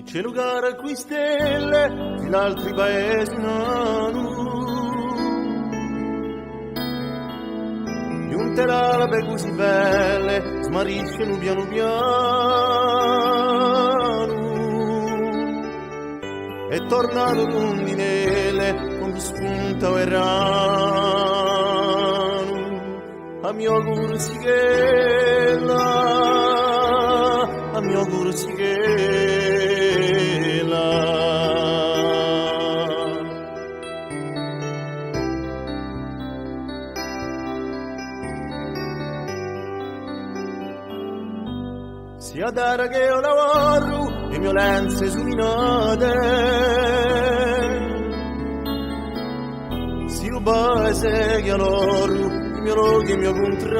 C'è lugar qui stelle, in altri paesi nanu. Giunterà la be così belle, smariscono piano piano. E tornato rondinelle, con spunta verrano. A mio cursichella, a mio cursichella. Sia dare che io lavoro, le mie lenze illuminate. Si lo paese che loro, i miei roghi e i miei contrade.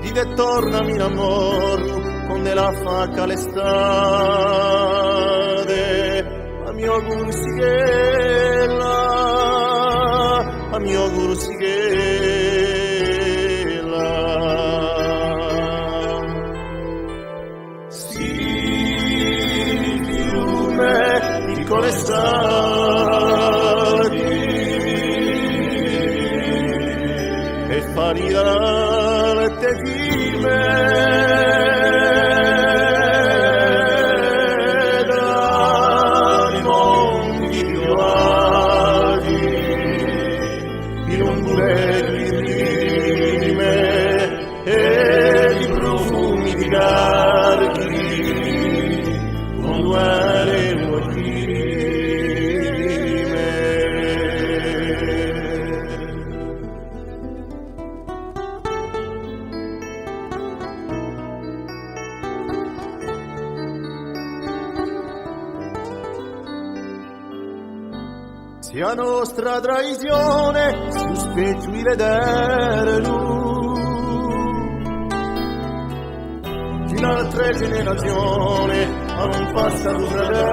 Dite e torna mi innamoro, con della facca l'estate. A mio cursichella, a mio cursichella. Piccole stati e fari da lette firme tra i mondi più alti in un buletto di rime e di profumi di carchi con duele sia nostra tradizione sospetto di vederlo di un'altra generazione a non passare fratello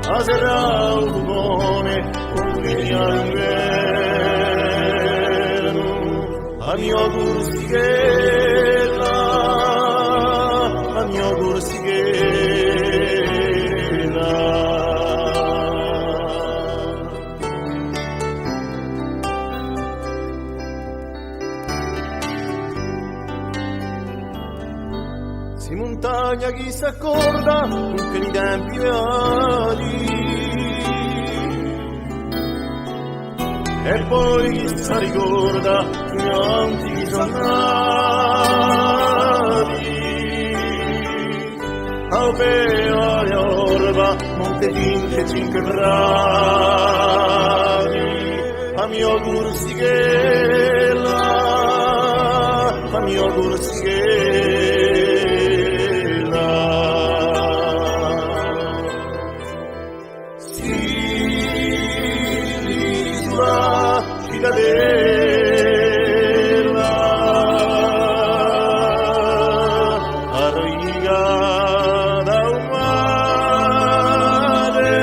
a serra buone con l'inverno a mio cursichella a mio cursichella. Si montagna chi si accorda, anche nei tempi beati. E poi chi si ricorda, che gli antichi sono nati. Alpea e orba, monte tinte, cinque prati. A mio cursichella, a mio cursichella. Cittadella arrigata un mare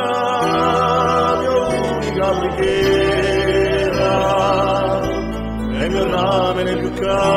a mia unica preghiera e mio rame più caro